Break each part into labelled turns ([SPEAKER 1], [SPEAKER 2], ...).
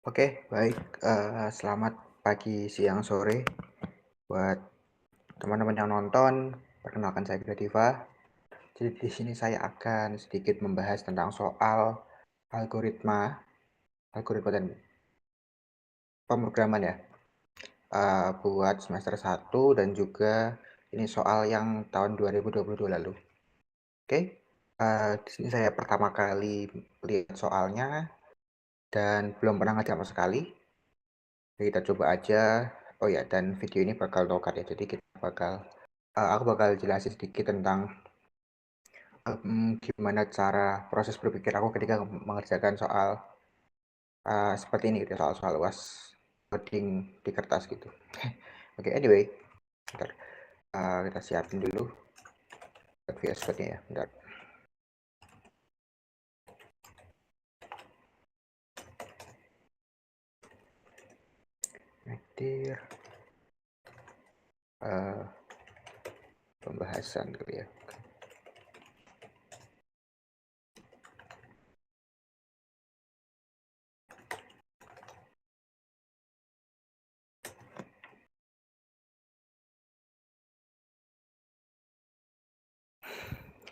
[SPEAKER 1] Oke, baik. Selamat pagi, siang, sore buat teman-teman yang nonton. Perkenalkan saya Gita Diva. Jadi di sini saya akan sedikit membahas tentang soal algoritma, algoritma dan pemrograman ya. Buat semester 1 dan juga ini soal yang tahun 2022 lalu. Oke. Di sini saya pertama kali lihat soalnya dan belum pernah ngajar sama sekali. Jadi kita coba aja. Oh ya, dan video ini bakal nokat ya. Jadi aku bakal jelasin sedikit tentang gimana cara proses berpikir aku ketika mengerjakan soal seperti ini gitu, soal-soal UAS coding di kertas gitu. Oke, anyway, bentar. Kita siapin dulu VS Code-nya ya, bentar. Medir pembahasan gitu ya.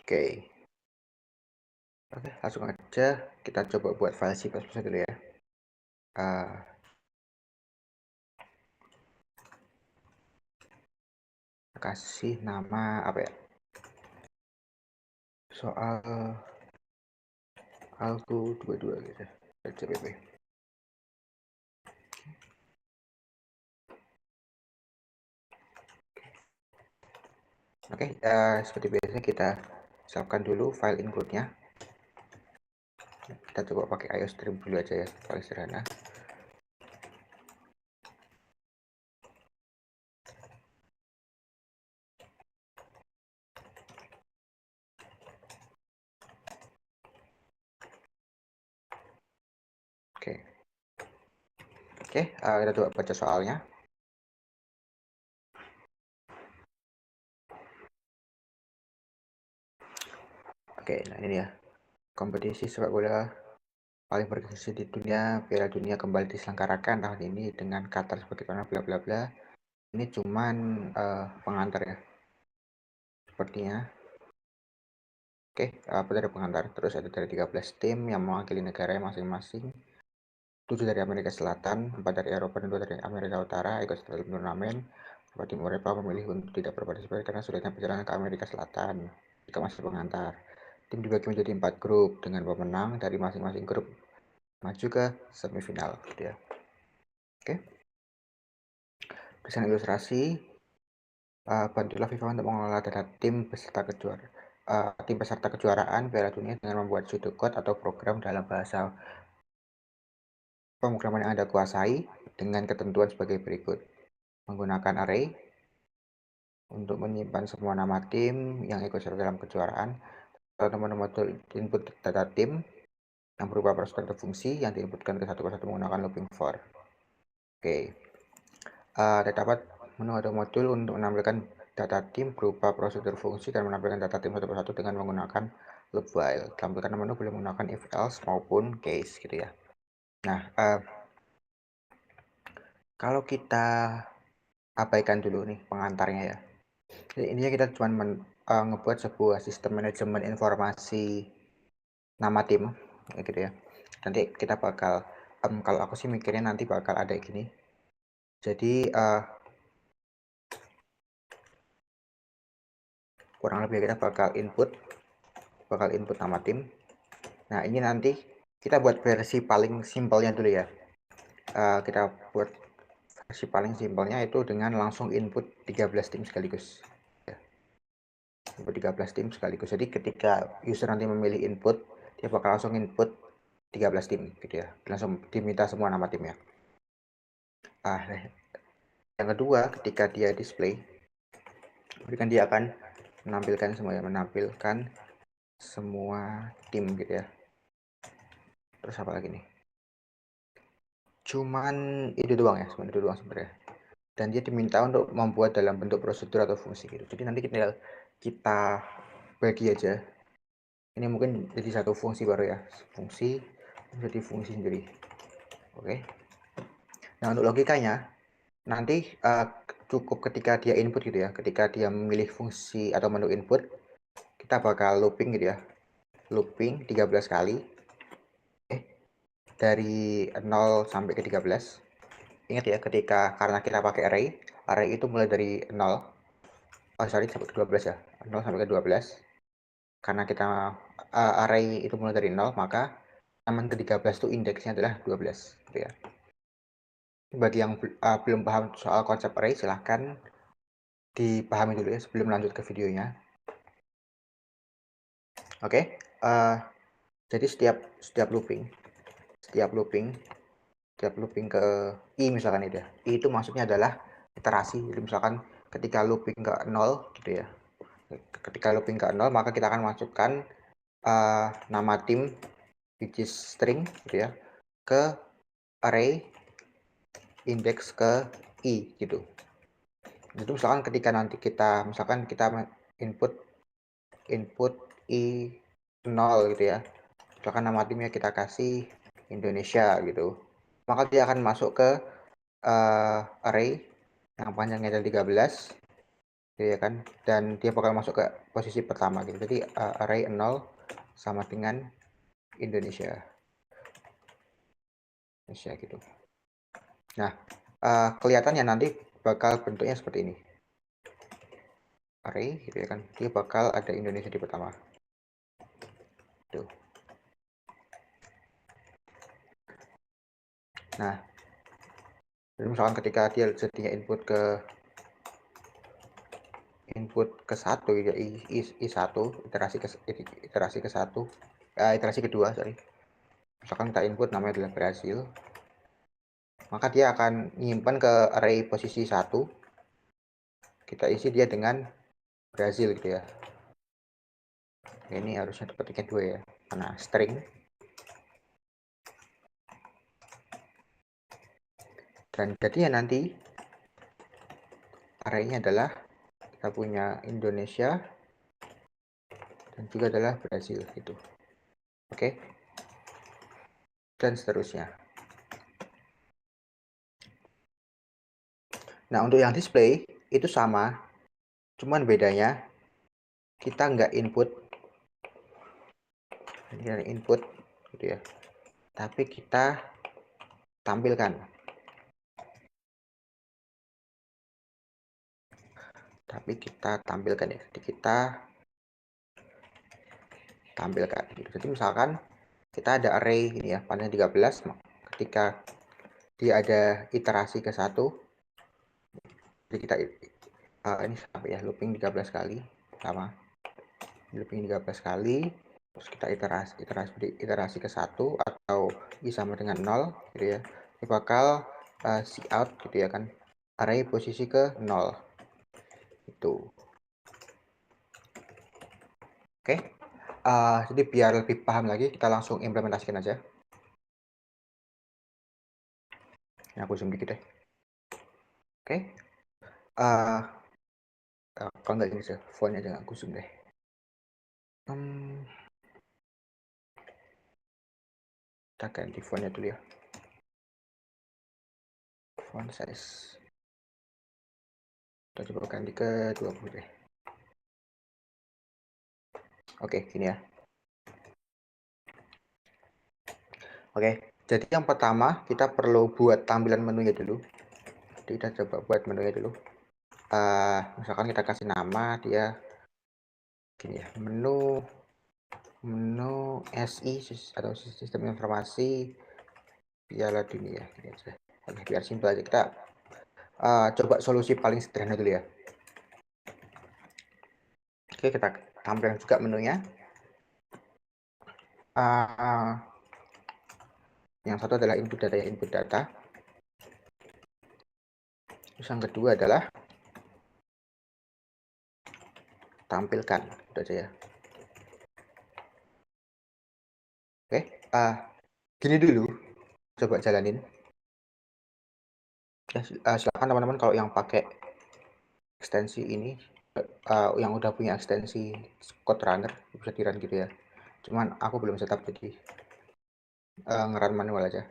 [SPEAKER 1] Oke, langsung aja kita coba buat file C++ dulu ya. Kasih nama apa ya, soal algo 22 gitu, LCPP. Oke, seperti biasa kita siapkan dulu file include-nya. Kita coba pakai IOStream dulu aja ya, paling sederhana. Oke, kita coba baca soalnya. Oke, nah ini ya. Kompetisi sepak bola paling bergengsi di dunia, Piala Dunia kembali diselenggarakan tahun ini dengan Qatar sebagaimana bla bla bla. Ini cuman pengantar ya, sepertinya. Oke, dari pengantar. Terus ada dari 13 tim yang mewakili negaranya masing-masing. 7 dari Amerika Selatan, 4 dari Eropa, dan 2 dari Amerika Utara ikut serta dalam turnamen. Tim Eropa memilih untuk tidak berpartisipasi karena sulitnya perjalanan ke Amerika Selatan jika masih pengantar. Tim dibagi menjadi 4 grup dengan pemenang dari masing-masing grup maju ke semifinal gitu ya. Oke. Desain ilustrasi, bantulah FIFA untuk mengelola data tim peserta kejuaraan Piala Dunia dengan membuat pseudocode atau program dalam bahasa pemrograman yang Anda kuasai dengan ketentuan sebagai berikut. Menggunakan array untuk menyimpan semua nama tim yang ikut serta dalam kejuaraan. Teman-teman modul input data tim yang berupa prosedur atau fungsi yang diinputkan ke satu persatu menggunakan looping for. Oke. Terdapat menu atau modul untuk menampilkan data tim berupa prosedur fungsi dan menampilkan data tim satu persatu dengan menggunakan loop while. Tampilkan menu boleh menggunakan if else maupun case gitu ya. Nah, kalau kita abaikan dulu nih pengantarnya ya. Jadi intinya kita cuma ngebuat sebuah sistem manajemen informasi nama tim gitu ya. Nanti kita bakal kalau aku sih mikirnya nanti bakal ada gini. Jadi kurang lebih kita bakal input nama tim. Nah, ini nanti kita buat versi paling simpelnya dulu ya. Kita buat versi paling simpelnya itu dengan langsung input 13 tim sekaligus. Input 13 tim sekaligus. Jadi ketika user nanti memilih input, dia bakal langsung input 13 tim gitu ya. Langsung diminta semua nama timnya. Yang kedua, ketika dia display, kan dia akan menampilkan semua tim gitu ya. Terus apa lagi nih? Cuman itu doang ya, sebenarnya. Dan dia diminta untuk membuat dalam bentuk prosedur atau fungsi gitu. Jadi nanti kita bagi aja. Ini mungkin jadi satu fungsi baru ya, fungsi jadi fungsi sendiri. Oke. Nah, untuk logikanya nanti cukup ketika dia input gitu ya, ketika dia memilih fungsi atau menu input, kita bakal looping gitu ya, looping 13 kali dari 0 sampai ke 13. Ingat ya, karena kita pakai array itu mulai dari 0, sampai ke 12 ya, 0 sampai ke 12. Karena kita array itu mulai dari 0, maka elemen ke-13 itu indeksnya adalah 12 gitu ya. Bagi yang belum paham soal konsep array, silahkan dipahami dulu ya sebelum lanjut ke videonya. Oke, jadi setiap looping ke i misalkan itu ya, i itu maksudnya adalah iterasi. Jadi misalkan ketika looping ke 0 gitu ya, ketika looping ke 0 maka kita akan masukkan nama tim which is string gitu ya ke array index ke i gitu. Jadi misalkan ketika nanti kita input i 0 gitu ya, misalkan nama timnya kita kasih Indonesia gitu, maka dia akan masuk ke array yang panjangnya adalah 13 gitu ya kan, dan dia bakal masuk ke posisi pertama gitu. Jadi array 0 sama dengan Indonesia gitu. Nah, kelihatannya nanti bakal bentuknya seperti ini, array gitu ya kan, dia bakal ada Indonesia di pertama tuh. Nah, jadi misalkan ketika dia jadinya input ke 1 ya, i1 iterasi ke 1, iterasi kedua, sorry. Misalkan kita input namanya adalah Brasil, maka dia akan menyimpan ke array posisi 1, kita isi dia dengan Brasil gitu ya. Ini harusnya ketiknya 2 ya, karena string. Dan jadinya nanti arraynya adalah kita punya Indonesia dan juga adalah Brasil gitu. Oke, dan seterusnya. Nah, untuk yang display itu sama, cuman bedanya kita nggak input gitu ya, tapi kita tampilkan ya. Jadi kita tampilkan gitu. Jadi misalkan kita ada array ini ya, panjang 13, ketika dia ada iterasi ke 1, jadi kita ini sampai ya, looping 13 kali sama, looping 13 kali, terus kita iterasi ke 1 atau i sama dengan 0 gitu ya, ini bakal cout gitu ya kan, array posisi ke 0 itu. Oke, jadi biar lebih paham lagi, kita langsung implementasikan aja. Ini aku zoom dikit deh. Oke, kalau nggak gini sih, fontnya jangan aku zoom deh. Kita ganti fontnya dulu ya, font size kita coba ganti ke 20 deh. Oke, gini ya. Oke, jadi yang pertama kita perlu buat tampilan menunya dulu. Jadi kita coba buat menunya dulu. Misalkan kita kasih nama dia gini ya, menu SI atau sistem informasi Piala Dunia gini aja. Oke, biar simpel aja, kita coba solusi paling sederhana dulu ya. Oke, kita tampilkan juga menunya. Yang satu adalah input data ya, input data. Terus yang kedua adalah tampilkan, itu aja ya. Oke, gini dulu, coba jalanin. Ya, silakan teman-teman kalau yang pakai ekstensi ini, yang udah punya ekstensi code runner bisa di-run gitu ya. Cuman aku belum setup, jadi nge-run manual aja.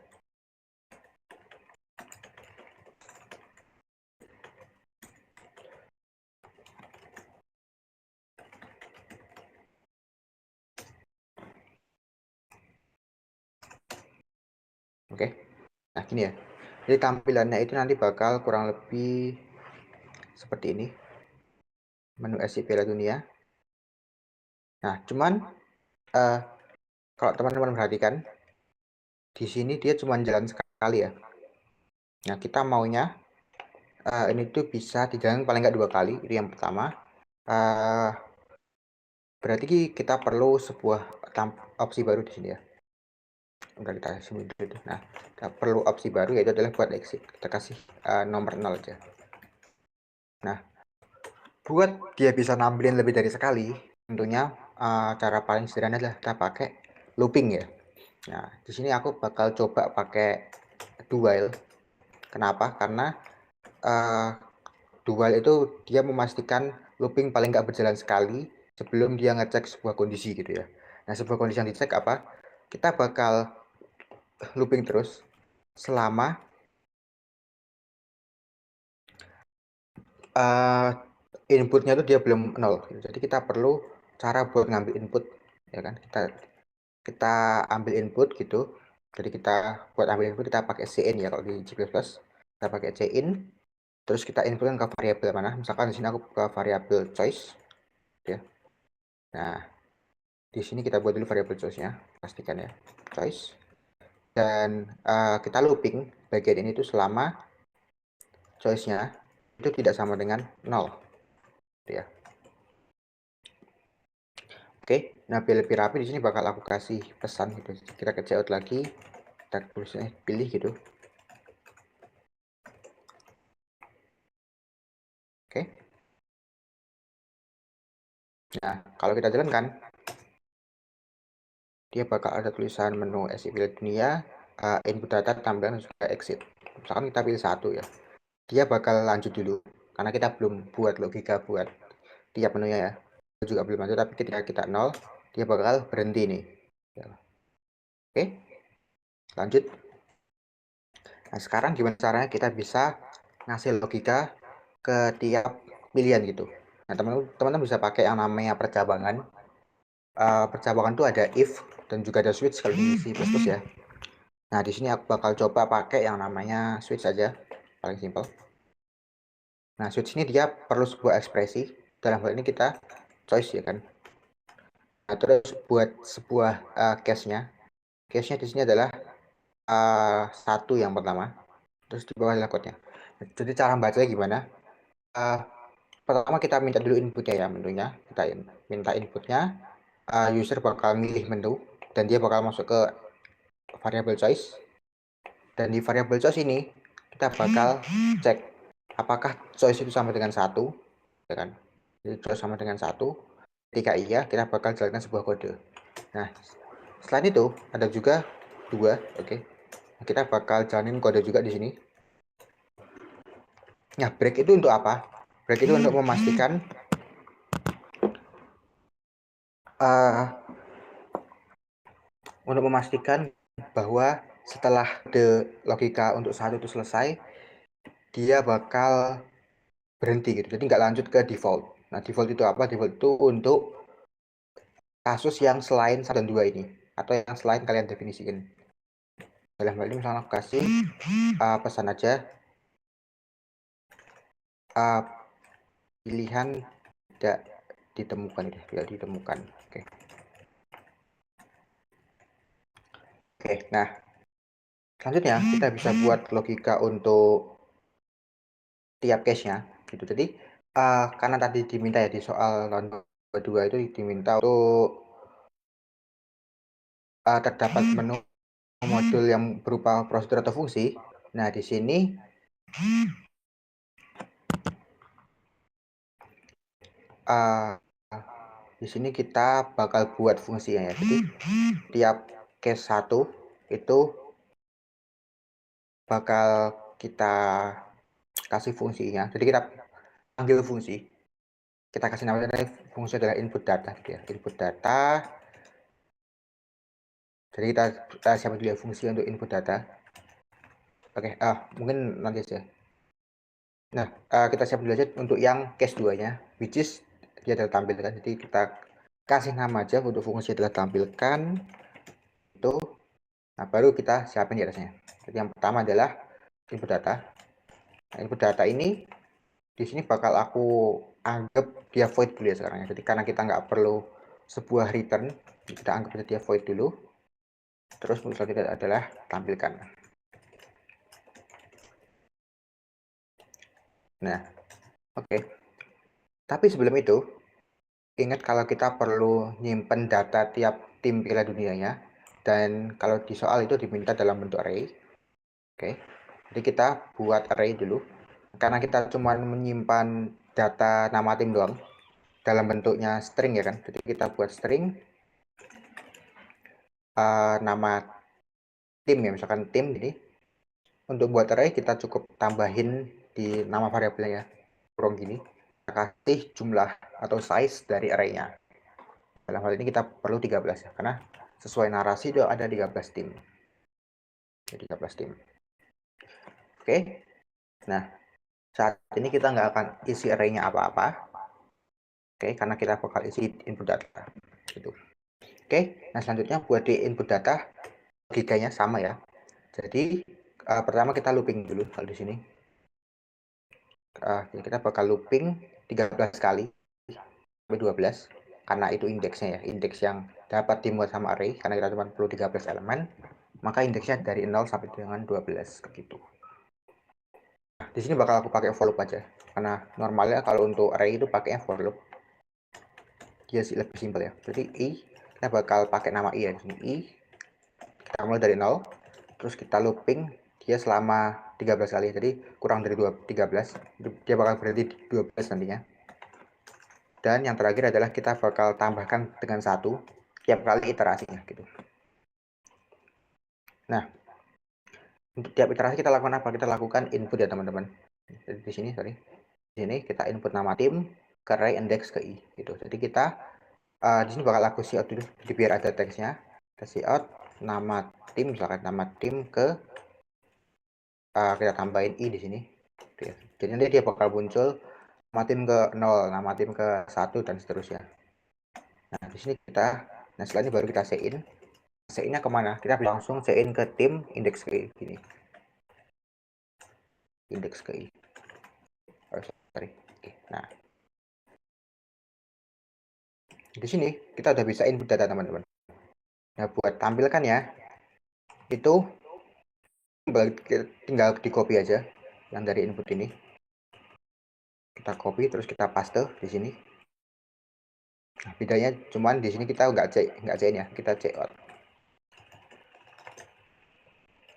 [SPEAKER 1] Oke. Nah, gini ya. Jadi tampilannya itu nanti bakal kurang lebih seperti ini. Menu SC Piala Dunia. Nah, cuman kalau teman-teman perhatikan, di sini dia cuma jalan sekali ya. Nah, kita maunya ini tuh bisa dijalan paling nggak 2 kali. Itu yang pertama. Berarti kita perlu sebuah opsi baru di sini ya. Udah kita sini dulu. Nah, kita perlu opsi baru, yaitu adalah buat exit. Kita kasih nomor 0 aja. Nah, buat dia bisa nampilin lebih dari sekali, tentunya cara paling sederhana adalah kita pakai looping ya. Nah, di sini aku bakal coba pakai do while. Kenapa? Karena do while itu dia memastikan looping paling nggak berjalan sekali sebelum dia ngecek sebuah kondisi gitu ya. Nah, sebuah kondisi yang dicek apa? Kita bakal looping terus selama inputnya itu dia belum 0. Jadi kita perlu cara buat ngambil input, ya kan? Kita ambil input gitu. Jadi kita buat ambil input kita pakai cin ya kalau di C++. Kita pakai cin, terus kita inputkan ke variabel mana? Misalkan di sini aku ke variabel choice, ya. Nah, di sini kita buat dulu variabel choice-nya, pastikan ya, choice. Dan kita looping bagian ini itu selama choice-nya itu tidak sama dengan 0, ya. Oke, nah biar lebih rapi di sini bakal aku kasih pesan gitu. Kita ke checkout lagi, kita tulisnya pilih gitu. Oke. Nah, kalau kita jalankan, dia bakal ada tulisan menu SC Piala Dunia, input data, tampilan, juga exit. Misalkan kita pilih 1 ya. Dia bakal lanjut dulu karena kita belum buat logika buat tiap menunya ya. Juga belum lanjut, tapi ketika kita 0, dia bakal berhenti nih. Oke. Lanjut. Nah, sekarang gimana caranya kita bisa ngasih logika ke tiap pilihan gitu. Nah, teman-teman bisa pakai yang namanya percabangan. Percabangan itu ada if dan juga ada switch kalau di C++ ya. Nah, di sini aku bakal coba pakai yang namanya switch saja, paling simpel. Nah, switch ini dia perlu sebuah ekspresi. Dalam hal ini kita choice ya kan. Nah, terus buat sebuah case-nya di sini adalah 1 yang pertama. Terus di bawah adalah code-nya. Jadi cara bacanya gimana? Pertama kita minta dulu inputnya ya, menunya. Kita minta inputnya. User bakal milih menu dan dia bakal masuk ke variable choice. Dan di variable choice ini kita bakal cek apakah choice itu sama dengan 1, ya kan? Jadi choice sama dengan 1. Ketika iya, kita bakal jalankan sebuah kode. Nah, selain itu ada juga 2, oke. Kita bakal jalanin kode juga di sini. Nah, break itu untuk apa? Break itu untuk memastikan bahwa setelah logika untuk 1 itu selesai, dia bakal berhenti gitu. Jadi nggak lanjut ke default. Nah, default itu apa? Default itu untuk kasus yang selain 1 dan 2 ini, atau yang selain kalian definisikan. Dalam hal ini misalnya aku kasih pesan aja pilihan tidak ditemukan, tidak ditemukan. Oke, nah selanjutnya kita bisa buat logika untuk tiap case-nya gitu. Jadi karena tadi diminta ya di soal kedua itu diminta untuk terdapat menu modul yang berupa prosedur atau fungsi. Nah, di sini kita bakal buat fungsinya ya. Jadi tiap case 1 itu bakal kita kasih fungsinya. Jadi kita panggil fungsi. Kita kasih namanya fungsi adalah input data gitu ya. Input data. Jadi kita siapkan dulu fungsi untuk input data. Oke, mungkin nanti aja. Nah, kita siap dulu aja untuk yang case 2-nya, which is dia adalah tampilkan. Jadi kita kasih nama aja untuk fungsi adalah tampilkan itu. Nah, baru kita siapin di atasnya. Jadi yang pertama adalah input data. Nah, input data ini di sini bakal aku anggap dia void dulu ya sekarang ya. Jadi karena kita nggak perlu sebuah return, kita anggap dia void dulu. Terus selanjutnya adalah tampilkan. Nah, oke. Tapi sebelum itu, ingat kalau kita perlu nyimpen data tiap tim Piala Dunianya, dan kalau di soal itu diminta dalam bentuk array. Oke, jadi kita buat array dulu. Karena kita cuma menyimpan data nama tim doang, dalam bentuknya string ya kan. Jadi kita buat string nama tim ya, misalkan tim. Jadi untuk buat array kita cukup tambahin di nama variabelnya, kurang gini, kita kasih jumlah atau size dari arraynya. Dalam hal ini kita perlu 13 ya, karena sesuai narasi itu ada 13 tim. Jadi 13 tim. Oke, nah saat ini kita nggak akan isi arraynya apa-apa. Oke, karena kita bakal isi input data. Gitu. Oke, nah selanjutnya buat di input data, logikanya sama ya. Jadi pertama kita looping dulu kalau di sini. Kita bakal looping 13 kali sampai 12 karena itu indeksnya ya, indeks yang dapat dimuat sama array, karena kita cuma perlu 13 elemen, maka indeksnya dari 0 sampai dengan 12 begitu. Nah, di sini bakal aku pakai for loop aja, karena normalnya kalau untuk array itu pakainya for loop, dia sih lebih simpel ya. Jadi i, kita bakal pakai nama i ya, di sini i, kita mulai dari 0, terus kita looping dia selama 13 kali, jadi kurang dari 13, dia bakal berarti 12 nantinya. Dan yang terakhir adalah kita bakal tambahkan dengan 1 tiap kali iterasinya gitu. Nah, untuk tiap iterasi kita lakukan apa? Kita lakukan input ya teman-teman. Jadi di sini di sini kita input nama tim ke array index ke i gitu. Jadi kita di sini bakal aku cout dulu, jadi biar ada teksnya. Kita cout nama tim, misalkan nama tim ke kita tambahin i di sini. Jadi nanti dia bakal muncul nama tim ke 0, nama tim ke 1 dan seterusnya. Nah, di sini nah setelah ini baru kita sein. Sein-nya kemana? Kita langsung sein ke tim indeks ke i gini. Indeks ke i. Oh, sorry. Oke. Nah, di sini kita udah bisa input data teman-teman. Nah, buat tampilkan ya, itu tinggal di copy aja yang dari input ini. Kita copy terus kita paste di sini. Nah, bedanya cuman di sini kita nggak cek ya, kita check out.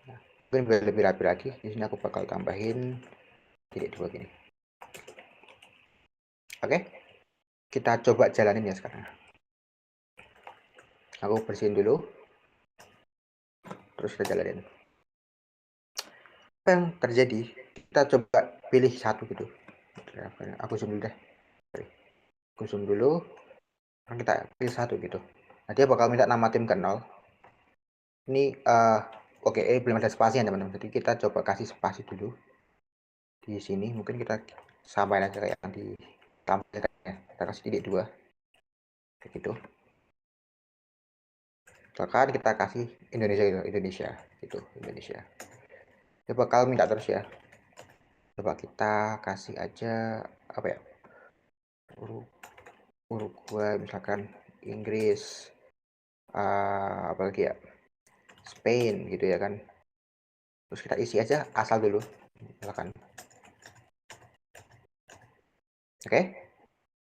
[SPEAKER 1] Nah, mungkin biar lebih rapi lagi, di sini aku bakal tambahin titik 2 gini. Oke, kita coba jalanin ya sekarang. Aku bersihin dulu, terus kita jalanin. Apa yang terjadi? Kita coba pilih satu gitu. Aku zoom dulu deh. Aku zoom dulu, kita pilih satu gitu. Nah, dia bakal minta nama tim ke 0. Ini oke, belum ada spasi ya teman-teman. Jadi kita coba kasih spasi dulu di sini. Mungkin kita samain aja kayak yang ditampilkan ya. Kita kasih titik 2 kayak gitu. Bahkan kita kasih Indonesia gitu, Indonesia. Dia bakal minta terus ya. Coba kita kasih aja apa ya? Uruguay misalkan, Inggris, apalagi ya, Spain gitu ya kan. Terus kita isi aja asal dulu misalkan. Oke,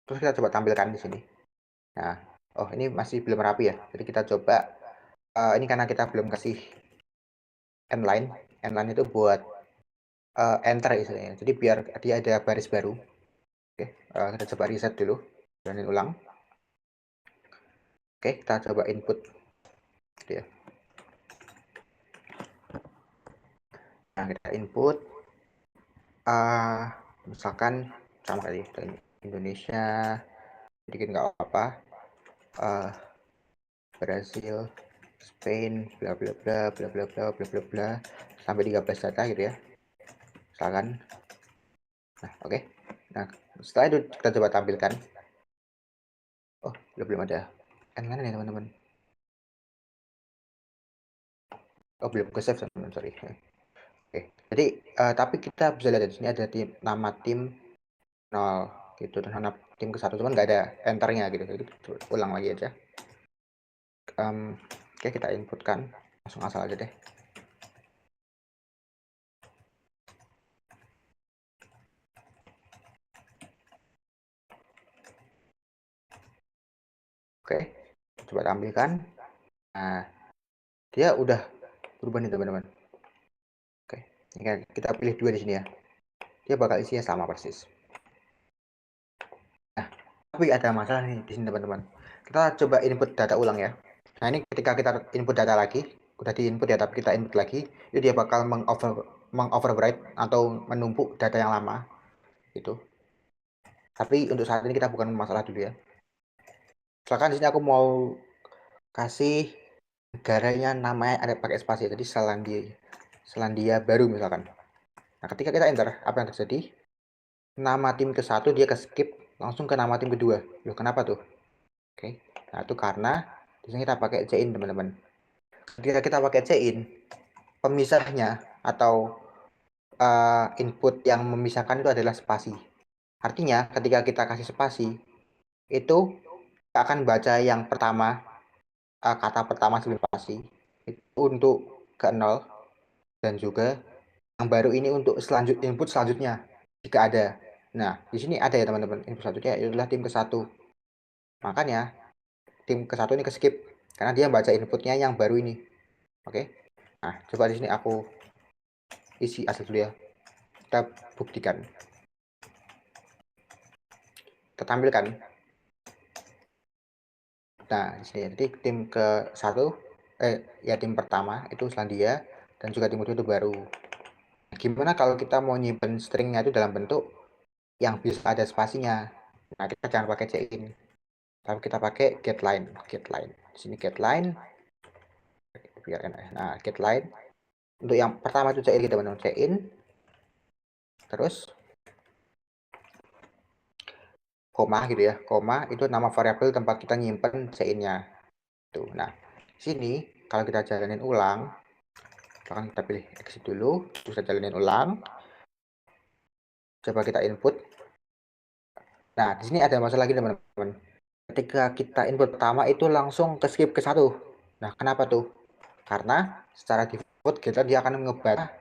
[SPEAKER 1] terus kita coba tampilkan di sini. Nah, oh ini masih belum rapi ya, jadi kita coba ini karena kita belum kasih endline itu buat enter istilahnya, jadi biar dia ada baris baru. Oke, kita coba reset dulu, jalanin ulang. Oke, kita coba input gitu ya. Nah, kita input misalkan sama kali Indonesia, sedikit nggak apa-apa, Brasil, Spain, bla bla bla bla bla bla bla bla bla sampai 13 data gitu ya, misalkan. Nah, oke. Nah, setelah itu kita coba tampilkan. Oh, belum ada endline ya teman-teman. Oh, belum ke save teman-teman, sorry. Oke. Jadi tapi kita bisa lihat di sini ada nama tim 0 gitu dan nama tim ke 1 cuman nggak ada enternya gitu. Jadi ulang lagi aja. Oke, kita inputkan langsung asal aja deh. Oke, coba tampilkan. Nah, dia udah berubah nih teman-teman. Oke, ini kita pilih 2 di sini ya. Dia bakal isinya sama persis. Nah, tapi ada masalah nih di sini teman-teman. Kita coba input data ulang ya. Nah, ini ketika kita input data lagi, udah diinput ya, tapi kita input lagi, itu dia bakal mengoverwrite atau menumpuk data yang lama gitu. Tapi untuk saat ini kita bukan masalah dulu ya. Misalkan di sini aku mau kasih negaranya namanya ada pakai spasi, jadi Selandia Baru misalkan. Nah, ketika kita enter, apa yang terjadi? Nama tim ke 1 dia ke skip langsung ke nama tim kedua. Loh, kenapa tuh? Oke. Nah, itu karena di sini kita pakai cin teman-teman. Ketika kita pakai cin, pemisahnya atau input yang memisahkan itu adalah spasi. Artinya ketika kita kasih spasi itu akan baca yang pertama, kata pertama sebelum spasi itu untuk ke 0 dan juga yang baru ini untuk input selanjutnya jika ada. Nah, di sini ada ya teman-teman, input selanjutnya adalah tim ke 1. Makanya tim ke 1 ini ke skip karena dia baca inputnya yang baru ini. Oke. Nah, coba di sini aku isi asal dulu ya. Kita buktikan. Kita tampilkan. Nah, di sini jadi tim ke 1 ya tim pertama itu Selandia dan juga tim kedua itu baru. Gimana kalau kita mau nyimpen stringnya itu dalam bentuk yang bisa ada spasinya? Nah, kita jangan pakai cin, tapi kita pakai getLine. Di sini getLine biar enak. Nah, getLine untuk yang pertama itu cin kita teman-teman, cin terus koma gitu ya, koma itu nama variabel tempat kita nyimpen cin-nya tuh. Nah, sini kalau kita jalanin ulang, akan kita pilih exit dulu, terus kita jalanin ulang, coba kita input. Nah, di sini ada masalah lagi teman-teman, ketika kita input pertama itu langsung ke skip ke 1. Nah, kenapa tuh? Karena secara default kita dia akan ngebaca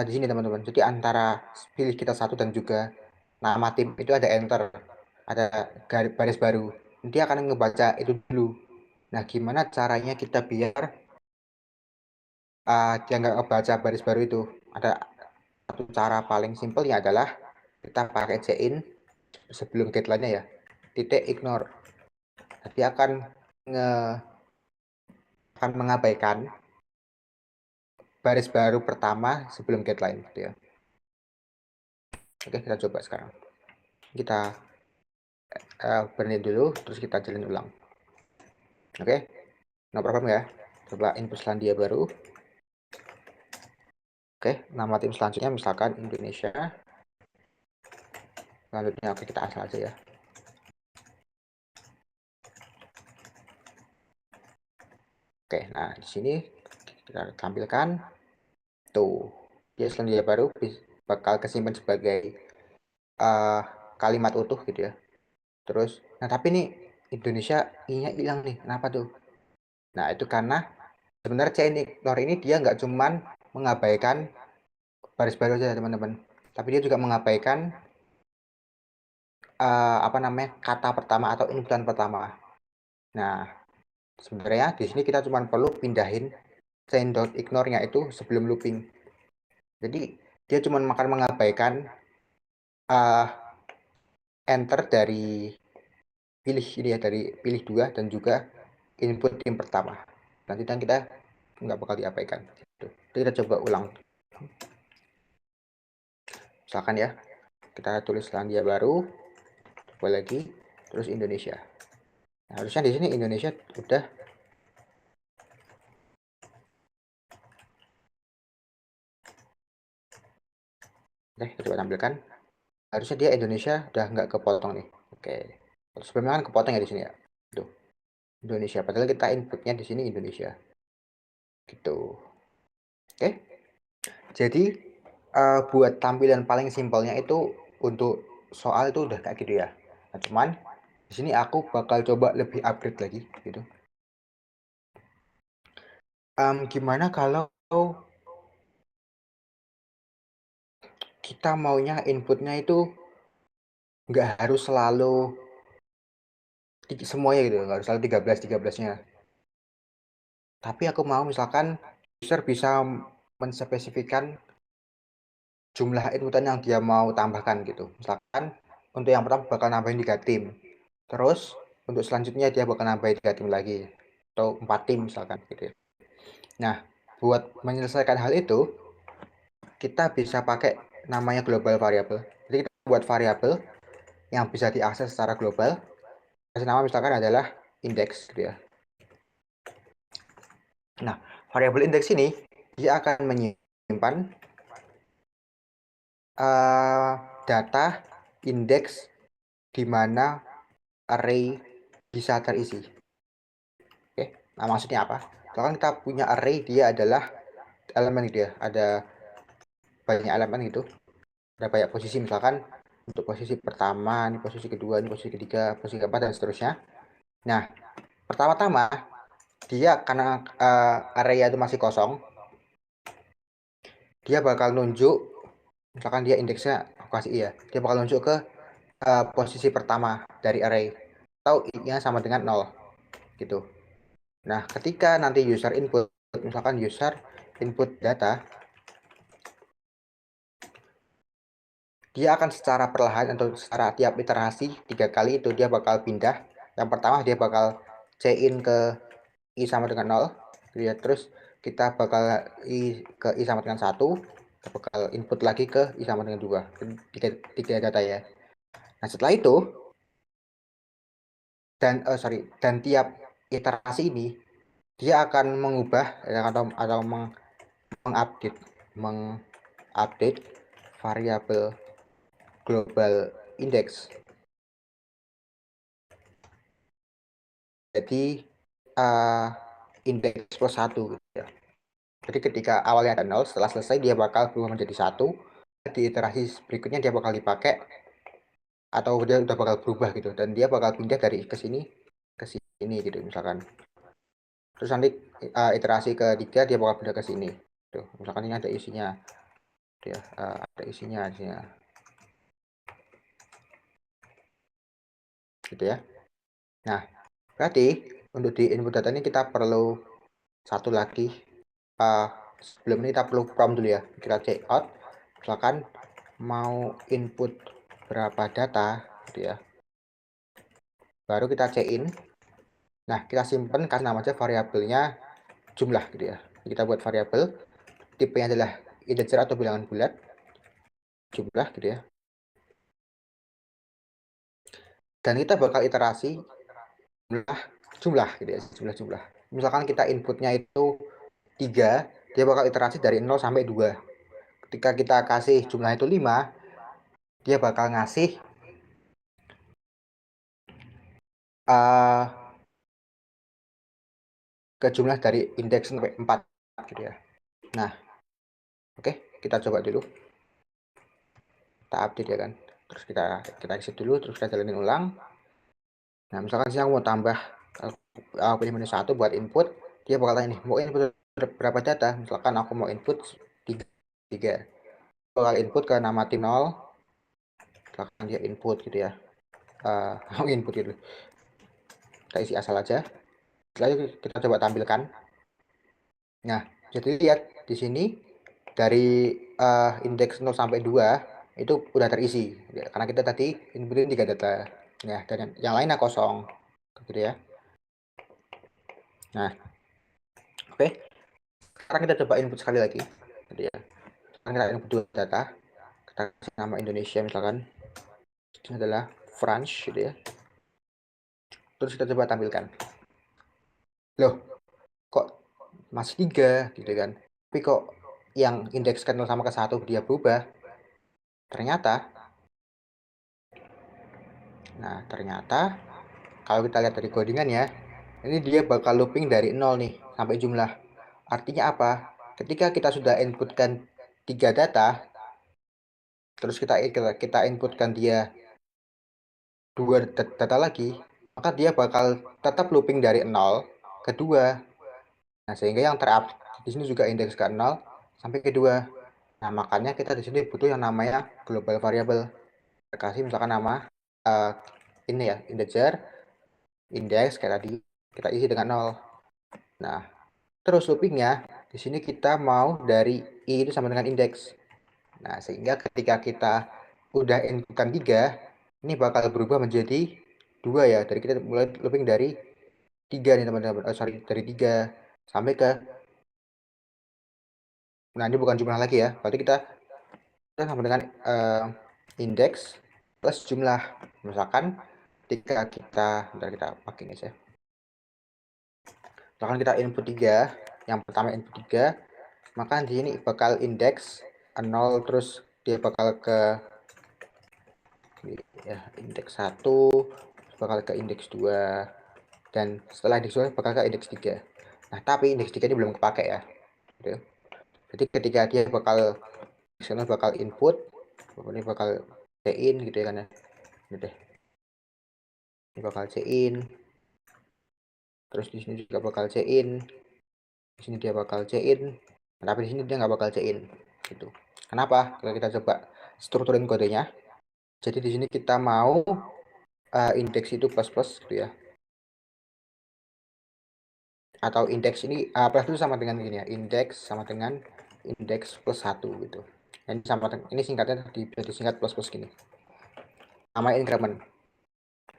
[SPEAKER 1] di sini teman-teman, jadi antara pilih kita 1 dan juga nama tim itu ada enter, ada baris baru, dia akan ngebaca itu dulu. Nah, gimana caranya kita biar dia nggak ngebaca baris baru itu? Ada satu cara paling simpelnya adalah kita pakai cin sebelum getline-nya ya, titik ignore. Jadi akan mengabaikan baris baru pertama sebelum getline gitu ya. Oke, kita coba sekarang. Kita berhenti dulu, terus kita jalin ulang. Oke, no problem ya. Coba input Selandia Baru. Oke, nama tim selanjutnya misalkan Indonesia. Selanjutnya oke, kita asal aja ya. Oke, nah di sini kita tampilkan tuh dia Selandia Baru bakal kesimpan sebagai kalimat utuh gitu ya. Terus, nah tapi nih Indonesia i-nya hilang nih, kenapa tuh? Nah itu karena sebenarnya chain ignore ini dia nggak cuman mengabaikan baris baru saja teman-teman, tapi dia juga mengabaikan apa namanya kata pertama atau inputan pertama. Nah sebenarnya di sini kita cuma perlu pindahin chain dot ignore-nya itu sebelum looping. Jadi dia cuma akan mengabaikan enter dari pilih ini ya, dari pilih 2 dan juga input tim pertama. Nanti dan kita nggak bakal diabaikan. Jadi kita coba ulang. Misalkan ya, kita tulis Selandia Baru, coba lagi, terus Indonesia. Nah, harusnya di sini Indonesia udah. Oke, kita coba tampilkan. Harusnya dia Indonesia udah nggak kepotong nih. Oke, sebelumnya kan kepotong ya di sini ya. Tuh, Indonesia. Padahal kita inputnya di sini Indonesia. Gitu. Oke. Jadi buat tampilan paling simpelnya itu untuk soal itu udah kayak gitu ya. Nah, cuman di sini aku bakal coba lebih upgrade lagi gitu. Gimana kalau kita maunya inputnya itu nggak harus selalu semuanya gitu, nggak harus selalu 13-13-nya. Tapi aku mau misalkan user bisa menspesifikkan jumlah inputan yang dia mau tambahkan gitu. Misalkan untuk yang pertama bakal nambahin 3 tim. Terus untuk selanjutnya dia bakal nambahin 3 tim lagi atau 4 tim misalkan gitu ya. Nah, buat menyelesaikan hal itu kita bisa pakai namanya global variable. Jadi kita buat variabel yang bisa diakses secara global. Kasih nama misalkan adalah index gitu ya. Nah, variabel index ini dia akan menyimpan data indeks di mana array bisa terisi. Oke, nah maksudnya apa? Kalau kita punya array, dia adalah elemen gitu ya, ada banyak elemen gitu, ada banyak posisi, misalkan untuk posisi pertama, ini posisi kedua, ini posisi ketiga, posisi keempat, dan seterusnya. Nah, pertama-tama dia karena array itu masih kosong, dia bakal nunjuk, misalkan dia indeksnya aku kasih iya, dia bakal nunjuk ke posisi pertama dari array atau i-nya sama dengan 0 gitu. Nah, ketika nanti user input, misalkan user input data, dia akan secara perlahan atau secara tiap iterasi 3 kali itu dia bakal pindah. Yang pertama dia bakal c-in ke i sama dengan 0, ya. Terus kita bakal ke i sama dengan 1, kita bakal input lagi ke i sama dengan 2, tiga data ya. Nah, setelah itu dan tiap iterasi ini dia akan mengubah atau mengupdate variabel global index. Jadi indeks plus 1 gitu ya. Jadi ketika awalnya ada 0, setelah selesai dia bakal berubah menjadi 1. Di iterasi berikutnya dia bakal dipakai atau dia udah bakal berubah gitu, dan dia bakal pindah dari ke sini ke sini gitu misalkan. Terus nanti iterasi ketiga dia bakal pindah ke sini. Tuh, misalkan ini ada isinya. Ya, ada isinya. Gitu ya. Nah, berarti untuk di input data ini kita perlu satu lagi. Sebelum ini kita perlu prompt dulu ya. Kita check out. Misalkan mau input berapa data gitu ya. Baru kita check in. Nah, kita simpan kasih nama aja variabelnya jumlah gitu ya. Kita buat variabel tipenya adalah integer atau bilangan bulat, jumlah gitu ya. Dan kita bakal iterasi jumlah gitu ya, jumlah. Misalkan kita inputnya itu 3, dia bakal iterasi dari 0 sampai 2. Ketika kita kasih jumlah itu 5, dia bakal ngasih ke jumlah dari indeks sampai 4 gitu ya. Nah, oke, kita coba dulu. Kita update ya kan. Terus kita exit dulu, terus kita jalanin ulang. Nah, misalkan saya mau tambah pilih menu 1 buat input, dia bakal tanya nih, mau input berapa data? Misalkan aku mau input 3. Bakal input ke nama tim 0. Misalkan dia input gitu ya. Mau input gitu. Kita isi asal aja. Setelah itu kita coba tampilkan. Nah, jadi lihat di sini dari indeks 0 sampai 2 itu udah terisi karena kita tadi inputin 3 data ya, dan yang lainnya kosong gitu ya. Nah, oke, sekarang kita coba input sekali lagi gitu ya. Sekarang kita input 2 data, kita kasih nama Indonesia misalkan, ini adalah France gitu ya. Terus kita coba tampilkan, loh kok masih 3 gitu kan, tapi kok yang indeks ke 0 sama ke 1 dia berubah. Ternyata kalau kita lihat dari codingan ya, ini dia bakal looping dari 0 nih sampai jumlah. Artinya apa? Ketika kita sudah inputkan 3 data, terus kita inputkan dia 2 data lagi, maka dia bakal tetap looping dari 0 ke 2. Nah, sehingga yang di sini juga indeks ke 0 sampai ke 2. Nah, makanya kita di sini butuh yang namanya global variable. Kita kasih misalkan nama ini ya, integer, indeks kayak tadi, kita isi dengan 0. Nah, terus loopingnya di sini kita mau dari i itu sama dengan indeks. Nah, sehingga ketika kita udah inputkan 3, ini bakal berubah menjadi 2 ya. Dari kita mulai looping dari 3 nih teman-teman. Dari 3 sampai ke, nah ini bukan jumlah lagi ya. Berarti kita sama dengan indeks plus jumlah. Misalkan ketika bentar kita pakai ini saja. Misalkan kita input 3, yang pertama input 3, maka di sini bakal indeks 0, terus dia bakal ke ya, indeks 1, bakal ke indeks 2, dan setelah indeks 2 bakal ke indeks 3. Nah, tapi indeks 3 ini belum kepake ya. Gitu. Jadi ketika dia bakal input, ini bakal c-in gitu ya kan ya. Gitu. Ini bakal c-in. Terus di sini juga bakal c-in. Di sini dia bakal c-in. Tapi di sini dia nggak bakal c-in. Gitu. Kenapa? Kalau kita coba strukturin kodenya. Jadi di sini kita mau indeks itu plus gitu ya. Atau indeks ini plus itu sama dengan ini ya, indeks sama dengan indeks plus 1 gitu. Ini sama, ini singkatnya bisa disingkat plus gini, nama increment.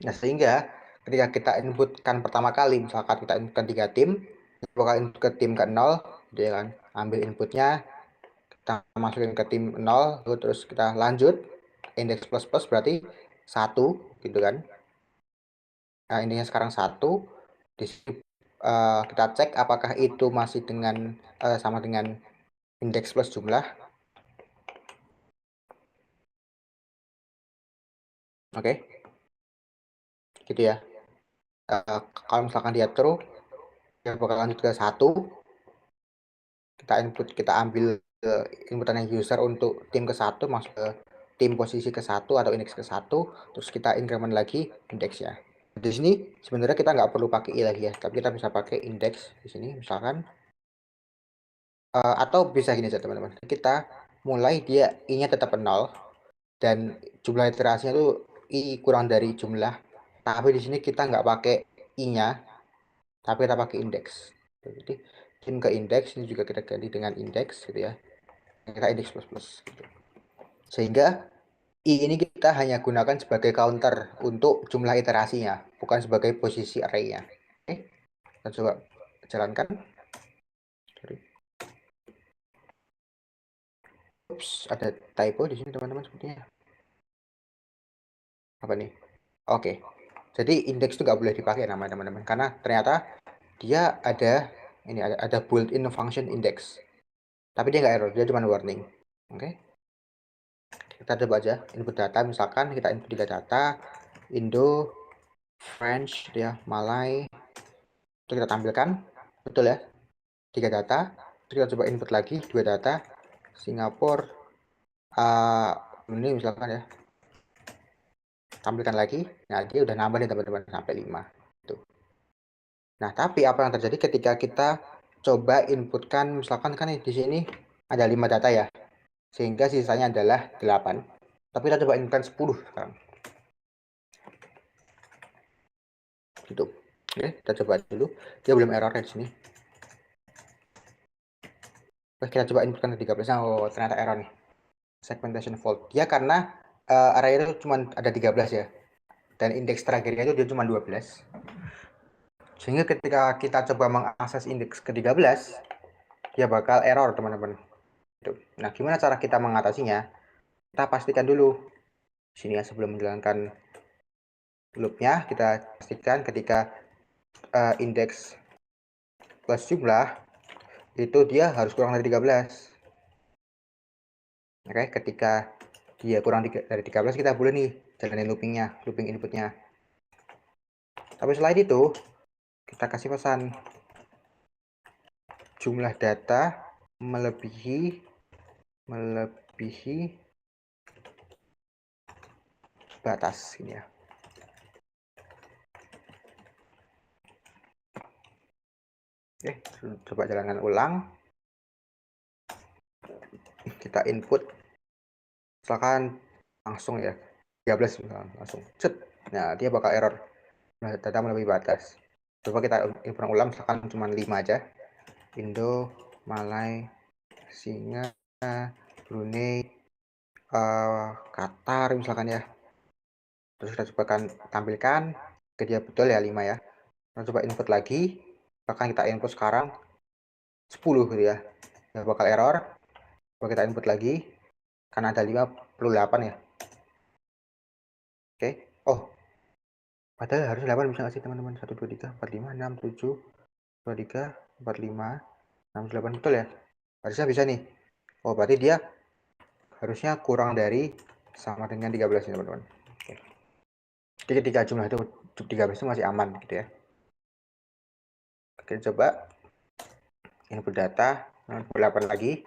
[SPEAKER 1] Nah, sehingga ketika kita inputkan pertama kali, misalkan kita inputkan 3 tim, bakal input ke tim ke 0 gitu ya kan, ambil inputnya, kita masukin ke tim 0, lalu terus kita lanjut indeks plus berarti 1 gitu kan. Nah, intinya sekarang 1. Di sini kita cek apakah itu masih dengan sama dengan indeks plus jumlah. Oke. Gitu ya. Kalau misalkan dia true, dia bakal lanjut ke 1. Kita ambil inputan user untuk tim ke 1, masuk ke tim posisi ke 1 atau indeks ke 1, terus kita increment lagi indeksnya. Di sini sebenarnya kita nggak perlu pakai i lagi ya, tapi kita bisa pakai indeks di sini misalkan, atau bisa gini saja teman-teman, kita mulai dia i-nya tetap 0 dan jumlah iterasinya itu i kurang dari jumlah, tapi di sini kita nggak pakai i-nya, tapi kita pakai indeks. Jadi tim ke indeks ini juga kita ganti dengan indeks gitu ya, kita indeks plus gitu. Sehingga i ini kita hanya gunakan sebagai counter untuk jumlah iterasinya, bukan sebagai posisi array-nya. Oke, kita coba jalankan. Ups, ada typo di sini teman-teman sepertinya. Apa nih? Oke, jadi indeks itu nggak boleh dipakai nama teman-teman, karena ternyata dia ada built-in function index, tapi dia nggak error, dia cuma warning. Oke, kita coba aja input data, misalkan kita input 3 data, Indo, French, ya, Malay, itu kita tampilkan, betul ya, 3 data. Terus kita coba input lagi 2 data, Singapura, ini misalkan ya, tampilkan lagi. Nah, dia udah nambah nih teman-teman sampai 5. Tuh. Nah, tapi apa yang terjadi ketika kita coba inputkan, misalkan kan di sini ada 5 data ya, sehingga sisanya adalah 8. Tapi kita coba inputkan 10 sekarang. Gitu. Oke, kita coba dulu. Dia belum error di sini. Oke, kita coba inputkan ke 13. Oh, ternyata error nih. Segmentation fault. Ya karena array itu cuma ada 13 ya. Dan indeks terakhirnya itu dia cuma 12. Sehingga ketika kita coba mengakses indeks ke-13, dia bakal error, teman-teman. Nah, gimana cara kita mengatasinya? Kita pastikan dulu sini ya, sebelum menjalankan loopnya, kita pastikan ketika indeks plus jumlah itu dia harus kurang dari 13. Oke, ketika dia kurang dari 13, kita boleh nih jalanin looping inputnya. Tapi selain itu, kita kasih pesan jumlah data melebihi melebihi batas ini ya. Oke, coba jalankan ulang. Kita input misalkan langsung ya 13 misalkan, langsung cet. Nah, dia bakal error. Nah, data melebihi batas. Coba kita input ulang misalkan cuma 5 aja. Indo, Malai, Singa, Brunei, Qatar misalkan ya. Terus kita coba tampilkan ke dia betul ya 5 ya. Kita coba input lagi. Bahkan kita input sekarang 10 gitu ya. Ya bakal error. Coba kita input lagi. Karena ada 58 ya. Oke. Oh, padahal harus 8 bisa nggak sih teman-teman? 1, 2, 3, 4, 5, 6, 7, 2, 3, 4, 5, 6, 8 betul ya? Harusnya bisa nih. Oh, berarti dia harusnya kurang dari sama dengan 13 nih teman-teman. Oke. Jadi ketika jumlah itu 13 itu masih aman gitu ya. Oke, coba input data 8 lagi.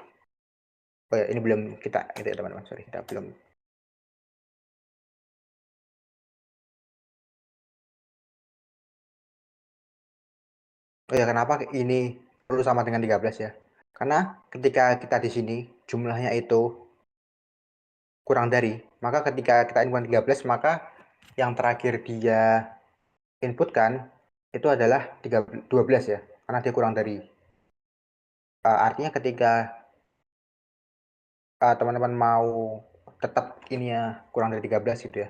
[SPEAKER 1] Oh ya, ini belum kita itu ya teman-teman, sorry, kita belum. Oh ya, kenapa ini perlu sama dengan 13 ya? Karena ketika kita di sini jumlahnya itu kurang dari, maka ketika kita input 13, maka yang terakhir dia inputkan itu adalah 12 ya, karena dia kurang dari. Artinya ketika teman-teman mau tetap ini ya kurang dari 13 gitu ya,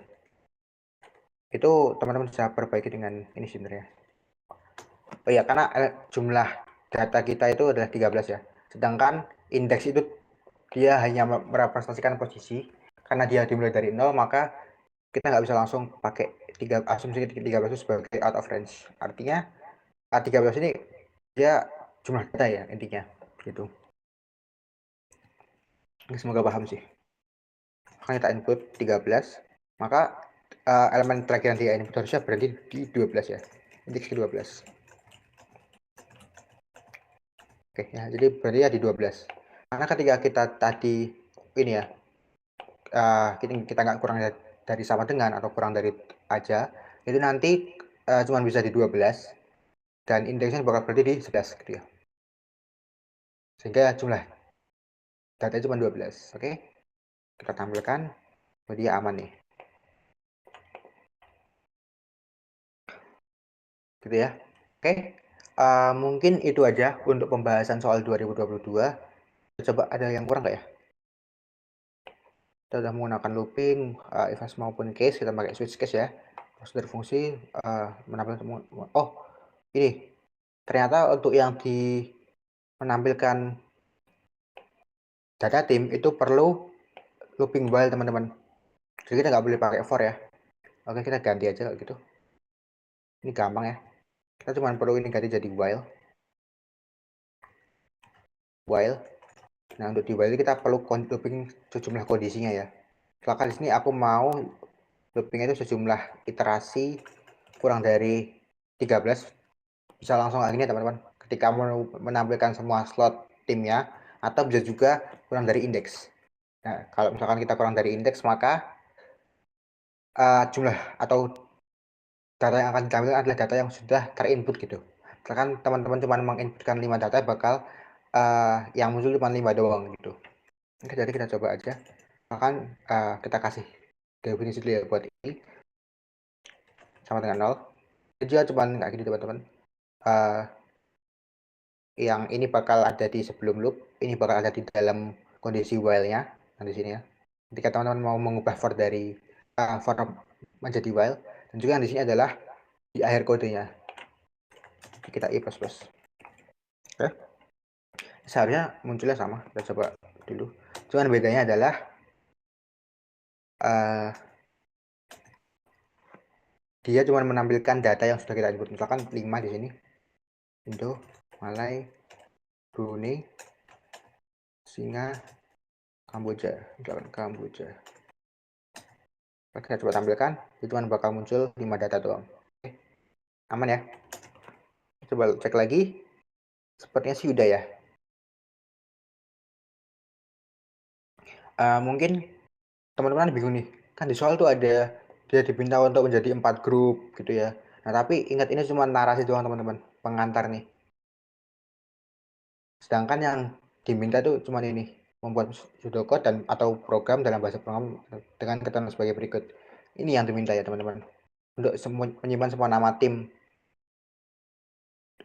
[SPEAKER 1] itu teman-teman bisa perbaiki dengan ini sebenarnya. Oh ya, karena jumlah data kita itu adalah 13 ya, sedangkan indeks itu dia hanya merepresentasikan posisi. Karena dia dimulai dari 0, maka kita nggak bisa langsung pakai asumsi 13 itu sebagai out of range. Artinya 13 ini dia jumlah data ya intinya gitu. Ini semoga paham sih. Akan kita input 13, maka elemen terakhir yang dia input harusnya berarti di 12 ya, indeks ke 12. Oke ya, jadi berarti ya di 12. Karena ketika kita tadi ini ya, kita nggak kurang dari sama dengan atau kurang dari aja, itu nanti cuma bisa di 12 dan indeksnya bakal berarti di 11 gitu ya. Sehingga jumlah datanya cuma 12. Oke. Kita tampilkan bahwa dia aman nih. Gitu ya. Oke. Mungkin itu aja untuk pembahasan soal 2022. Coba ada yang kurang nggak ya? Kita sudah menggunakan looping, if else maupun case, kita pakai switch case ya. Prosedur fungsi, menampilkan semua. Oh, ini ternyata untuk yang menampilkan data tim itu perlu looping while teman-teman. Jadi kita nggak boleh pakai for ya. Oke, kita ganti aja gitu. Ini gampang ya. Kita cuma perlu ini ganti jadi while. Nah, untuk di while kita perlu looping sejumlah kondisinya ya. Misalkan di sini aku mau looping itu sejumlah iterasi kurang dari 13, bisa langsung kayak gini teman-teman. Ketika mau menampilkan semua slot timnya, atau bisa juga kurang dari indeks. Nah, kalau misalkan kita kurang dari indeks, maka jumlah atau data yang akan ditampilkan adalah data yang sudah terinput gitu. Misalkan teman-teman cuma menginputkan 5 data, bakal yang muncul cuma 5 doang gitu. Oke, jadi kita coba aja. Misalkan kita kasih definisi dulu ya buat ini sama dengan 0. Jadi dia cuma nggak gini teman-teman. Yang ini bakal ada di sebelum loop, ini bakal ada di dalam kondisi while-nya. Nah, di sini ya. Ketika teman-teman mau mengubah for dari for menjadi while, dan juga yang di sini adalah di akhir kodenya. Kita i++. Oke. Seharusnya munculnya sama. Kita coba dulu. Cuman bedanya adalah dia cuma menampilkan data yang sudah kita input. Misalkan 5 di sini. Indo, Malai, Brunei, Singa, Kamboja. Misalkan Kamboja. Kita coba tampilkan. Itu kan bakal muncul 5 data doang. Oke. Aman ya. Coba cek lagi. Sepertinya sih udah ya. Mungkin teman-teman bingung nih, kan di soal tuh ada dia diminta untuk menjadi 4 grup gitu ya. Nah, tapi ingat ini cuma narasi doang teman-teman, pengantar nih. Sedangkan yang diminta tuh cuma ini, membuat pseudocode dan atau program dalam bahasa program dengan ketentuan sebagai berikut. Ini yang diminta ya teman-teman. Untuk menyimpan semua nama tim,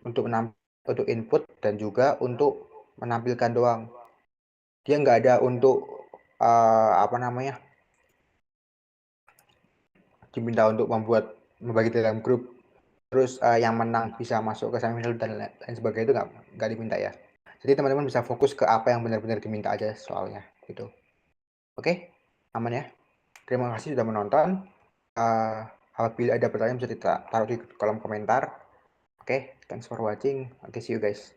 [SPEAKER 1] untuk input dan juga untuk menampilkan doang. Dia nggak ada untuk apa namanya, diminta untuk membagi dalam grup, terus yang menang bisa masuk ke semifinal dan lain sebagainya, itu nggak diminta ya. Jadi teman-teman bisa fokus ke apa yang benar-benar diminta aja soalnya gitu. Oke, aman ya. Terima kasih sudah menonton. Apabila ada pertanyaan bisa ditaruh di kolom komentar. Oke, thanks for watching. Oke, see you guys.